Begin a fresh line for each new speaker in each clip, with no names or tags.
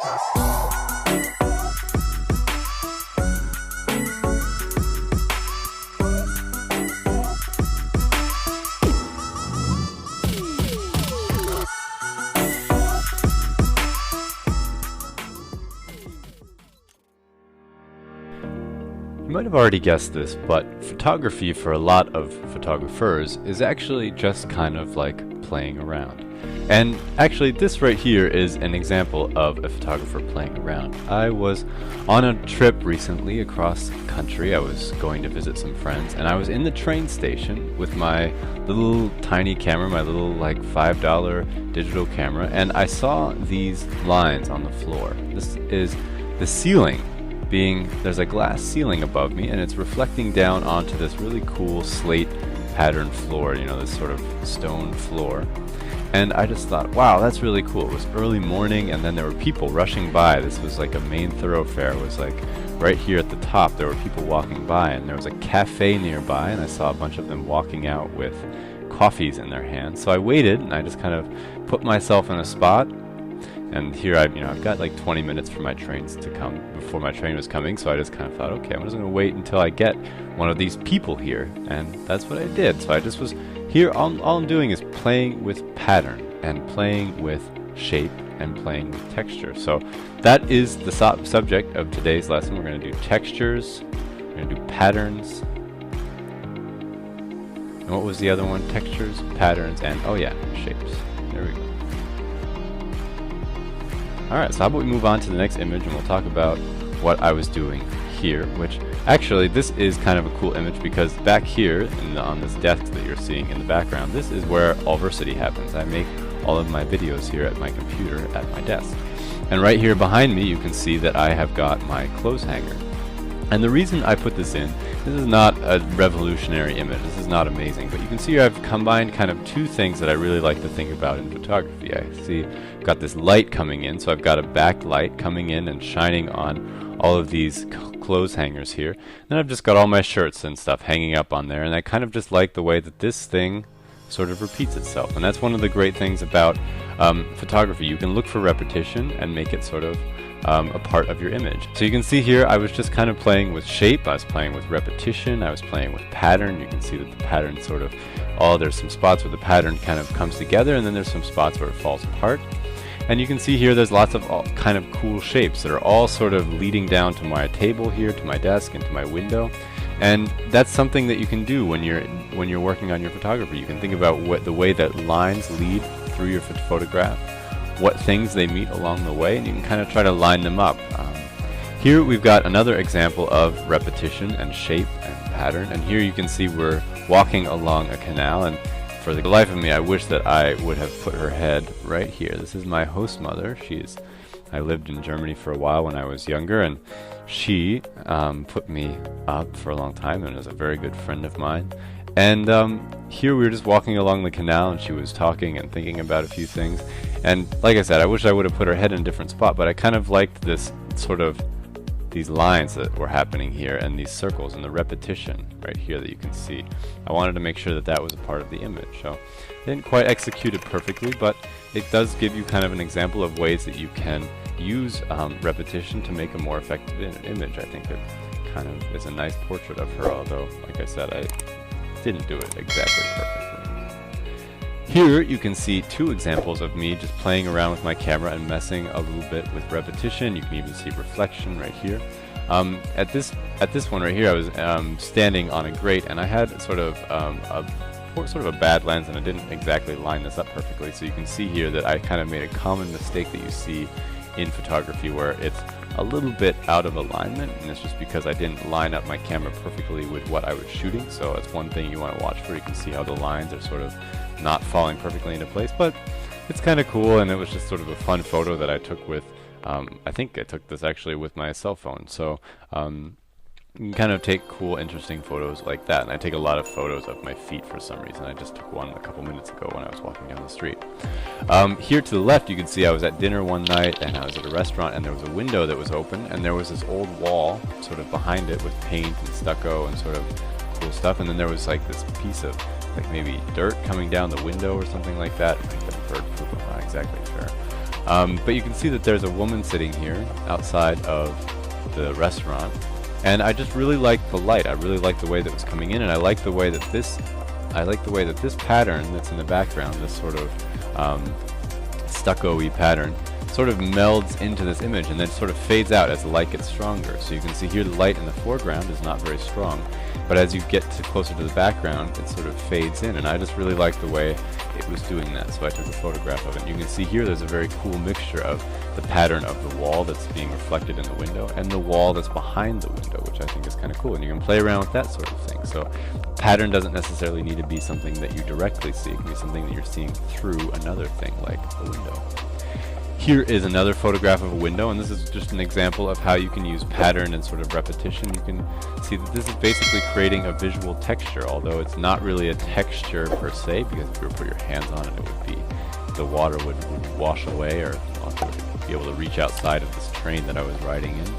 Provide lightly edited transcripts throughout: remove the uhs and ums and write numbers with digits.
You might have already guessed this, but photography for a lot of photographers is actually just kind of like playing around. And actually this right here is an example of a photographer playing around. I was on a trip recently across the country. I was going to visit some friends, and I was in the train station with my little tiny camera, my little like $5 digital camera, and I saw these lines on the floor. This is the ceiling. There's a glass ceiling above me, and it's reflecting down onto this really cool slate pattern floor, you know, this sort of stone floor. And I just thought, wow, that's really cool. It was early morning, and then there were people rushing by. This was like a main thoroughfare. It was like right here at the top, there were people walking by, and there was a cafe nearby, and I saw a bunch of them walking out with coffees in their hands. So I waited, and I just kind of put myself in a spot. And here I've got like 20 minutes for my trains to come before my train was coming, so I just kind of thought, okay, I'm just going to wait until I get one of these people here, and that's what I did. So I just was here. All I'm doing is playing with pattern and playing with shape and playing with texture. So that is the subject of today's lesson. We're going to do textures, we're going to do patterns, and what was the other one? Textures, patterns, and oh yeah, shapes. There we go. Alright, so how about we move on to the next image, and we'll talk about what I was doing here, which actually this is kind of a cool image because back here on this desk that you're seeing in the background, this is where Allversity happens. I make all of my videos here at my computer at my desk. And right here behind me you can see that I have got my clothes hanger. And the reason I put this is not a revolutionary image, this is not amazing, but you can see I've combined kind of two things that I really like to think about in photography. I see I've got this light coming in, so I've got a backlight coming in and shining on all of these clothes hangers here. Then I've just got all my shirts and stuff hanging up on there, and I kind of just like the way that this thing sort of repeats itself. And that's one of the great things about photography. You can look for repetition and make it sort of a part of your image. So you can see here I was just kind of playing with shape, I was playing with repetition, I was playing with pattern. You can see that the pattern sort of, there's some spots where the pattern kind of comes together, and then there's some spots where it falls apart. And you can see here there's lots of kind of cool shapes that are all sort of leading down to my table here, to my desk, and to my window. And that's something that you can do when you're working on your photography. You can think about the way that lines lead through your photograph, what things they meet along the way, and you can kind of try to line them up. Here we've got another example of repetition and shape and pattern, and here you can see we're walking along a canal, and for the life of me I wish that I would have put her head right here. This is my host mother. I lived in Germany for a while when I was younger, and she put me up for a long time and is a very good friend of mine. And here we were just walking along the canal, and she was talking and thinking about a few things. And like I said, I wish I would have put her head in a different spot, but I kind of liked this sort of these lines that were happening here and these circles and the repetition right here that you can see. I wanted to make sure that that was a part of the image. So I didn't quite execute it perfectly, but it does give you kind of an example of ways that you can use repetition to make a more effective image. I think it kind of is a nice portrait of her, although like I said, I didn't do it exactly perfectly. Here you can see two examples of me just playing around with my camera and messing a little bit with repetition. You can even see reflection right here. At this one right here, I was standing on a grate, and I had sort of a bad lens, and I didn't exactly line this up perfectly. So you can see here that I kind of made a common mistake that you see in photography, where it's a little bit out of alignment, and it's just because I didn't line up my camera perfectly with what I was shooting. So that's one thing you want to watch for. You can see how the lines are sort of not falling perfectly into place, but it's kind of cool, and it was just sort of a fun photo that I took with I think I took this actually with my cell phone. So you can kind of take cool, interesting photos like that. And I take a lot of photos of my feet for some reason. I just took one a couple minutes ago when I was walking down the street. Here to the left, you can see I was at dinner one night, and I was at a restaurant, and there was a window that was open, and there was this old wall sort of behind it with paint and stucco and sort of cool stuff. And then there was like this piece of like maybe dirt coming down the window or something like that. I think that's bird poop, I'm not exactly sure. But you can see that there's a woman sitting here outside of the restaurant, and I just really like the light. I really like the way that was coming in, and I like the way that this pattern that's in the background, this sort of stucco-y pattern, sort of melds into this image and then sort of fades out as the light gets stronger. So you can see here the light in the foreground is not very strong, but as you get closer to the background, it sort of fades in, and I just really like the way it was doing that, so I took a photograph of it. And you can see here there's a very cool mixture of the pattern of the wall that's being reflected in the window and the wall that's behind the window, which I think is kind of cool, and you can play around with that sort of thing. So pattern doesn't necessarily need to be something that you directly see. It can be something that you're seeing through another thing, like a window. Here is another photograph of a window, and this is just an example of how you can use pattern and sort of repetition. You can see that this is basically creating a visual texture, although it's not really a texture per se, because if you were to put your hands on it, it would be, the water would wash away, or be able to reach outside of this train that I was riding in.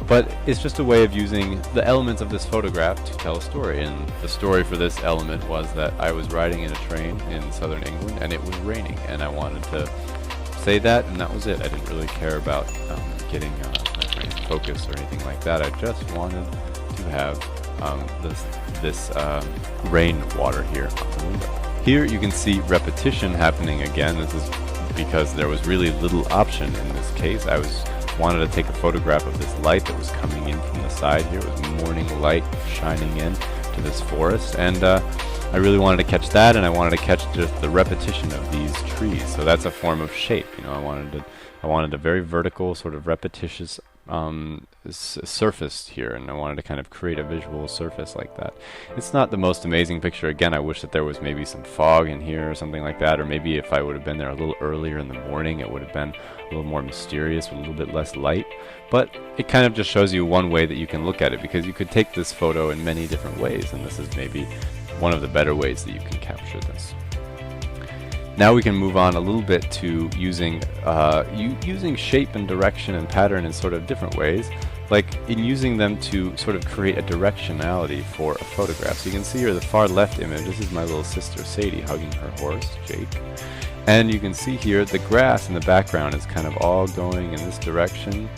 But it's just a way of using the elements of this photograph to tell a story, and the story for this element was that I was riding in a train in southern England, and it was raining, and I wanted to say that, and that was it. I didn't really care about getting my train's focus or anything like that. I just wanted to have this rain water here on the window. Here you can see repetition happening again. This is because there was really little option in this case. I wanted to take a photograph of this light that was coming in from the side here. It was morning light shining in to this forest, and I really wanted to catch that, and I wanted to catch just the repetition of these trees. So that's a form of shape. You know, I wanted a very vertical, sort of repetitious surface here, and I wanted to kind of create a visual surface like that. It's not the most amazing picture. Again, I wish that there was maybe some fog in here or something like that, or maybe if I would have been there a little earlier in the morning, it would have been a little more mysterious with a little bit less light. But it kind of just shows you one way that you can look at it, because you could take this photo in many different ways, and this is maybe one of the better ways that you can capture this. Now we can move on a little bit to using using shape and direction and pattern in sort of different ways, like in using them to sort of create a directionality for a photograph. So you can see here the far left image, this is my little sister Sadie hugging her horse, Jake. And you can see here the grass in the background is kind of all going in this direction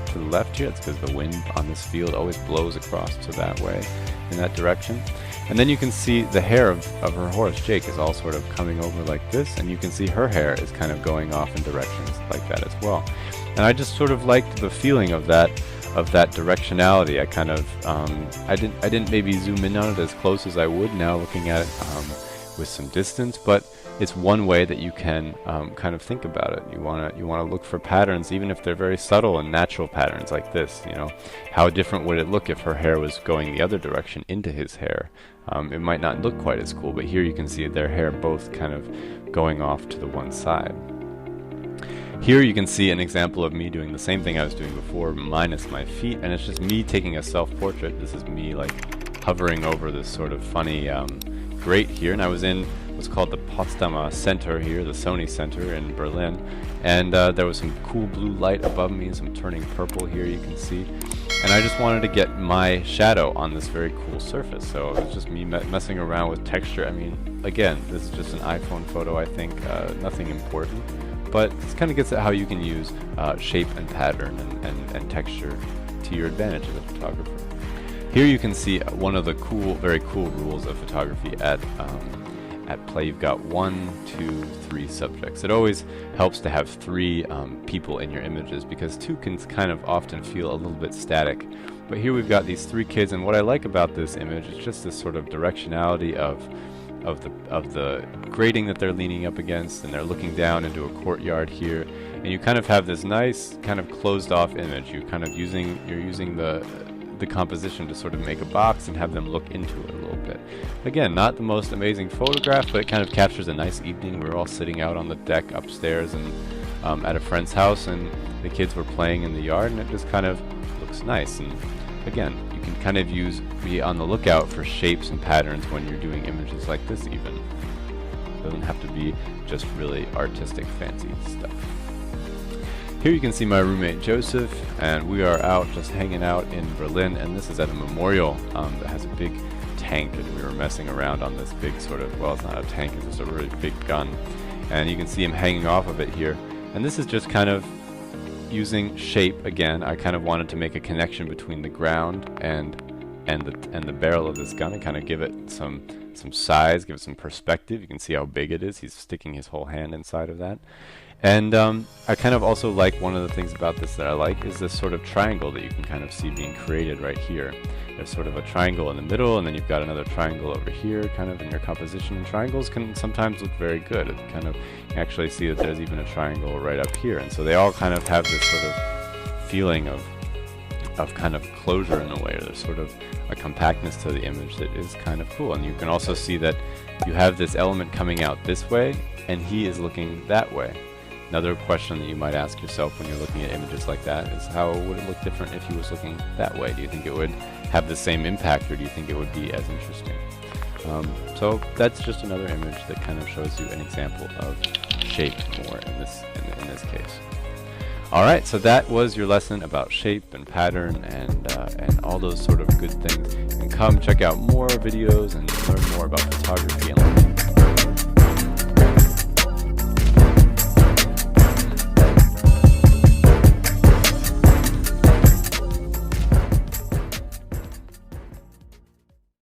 to the left here. It's because the wind on this field always blows across to that way, in that direction. And then you can see the hair of her horse, Jake, is all sort of coming over like this, and you can see her hair is kind of going off in directions like that as well. And I just sort of liked the feeling of that directionality. I kind of I didn't maybe zoom in on it as close as I would now looking at it with some distance, but it's one way that you can kind of think about it. You want to look for patterns, even if they're very subtle and natural patterns like this. You know, how different would it look if her hair was going the other direction into his hair? It might not look quite as cool, but here you can see their hair both kind of going off to the one side. Here you can see an example of me doing the same thing I was doing before, minus my feet, and it's just me taking a self-portrait. This is me like hovering over this sort of funny grate here, and I was in what's called the Potsdamer Center here, the Sony Center in Berlin, and there was some cool blue light above me, some turning purple here you can see, and I just wanted to get my shadow on this very cool surface. So it was just me messing around with texture. I mean, again, this is just an iPhone photo, I think, nothing important, but this kind of gets at how you can use shape and pattern and texture to your advantage as a photographer. Here you can see one of the very cool rules of photography at play. You've got 1, 2, 3 subjects. It always helps to have 3 people in your images, because 2 can kind of often feel a little bit static. But here we've got these 3 kids, and what I like about this image is just this sort of directionality of the grating that they're leaning up against, and they're looking down into a courtyard here, and you kind of have this nice kind of closed off image. You're using the composition to sort of make a box and have them look into it a little bit. Again, not the most amazing photograph, but it kind of captures a nice evening. We were all sitting out on the deck upstairs and at a friend's house, and the kids were playing in the yard, and it just kind of looks nice. And again, you can kind of be on the lookout for shapes and patterns when you're doing images like this even. It doesn't have to be just really artistic, fancy stuff. Here you can see my roommate Joseph, and we are out just hanging out in Berlin, and this is at a memorial that has a big tank, and we were messing around on this big sort of, well, it's not a tank, it's just a really big gun, and you can see him hanging off of it here. And this is just kind of using shape again. I kind of wanted to make a connection between the ground and the barrel of this gun and kind of give it some size, give it some perspective. You can see how big it is. He's sticking his whole hand inside of that. And I kind of also like, one of the things about this that I like is this sort of triangle that you can kind of see being created right here. There's sort of a triangle in the middle, and then you've got another triangle over here kind of in your composition. And triangles can sometimes look very good. It kind of, you can actually see that there's even a triangle right up here. And so they all kind of have this sort of feeling of kind of closure in a way, or there's sort of a compactness to the image that is kind of cool. And you can also see that you have this element coming out this way, and he is looking that way. Another question that you might ask yourself when you're looking at images like that is, how would it look different if he was looking that way? Do you think it would have the same impact, or do you think it would be as interesting? So that's just another image that kind of shows you an example of shape more in this case. Alright, so that was your lesson about shape and pattern and all those sort of good things. You can come check out more videos and learn more about photography and learn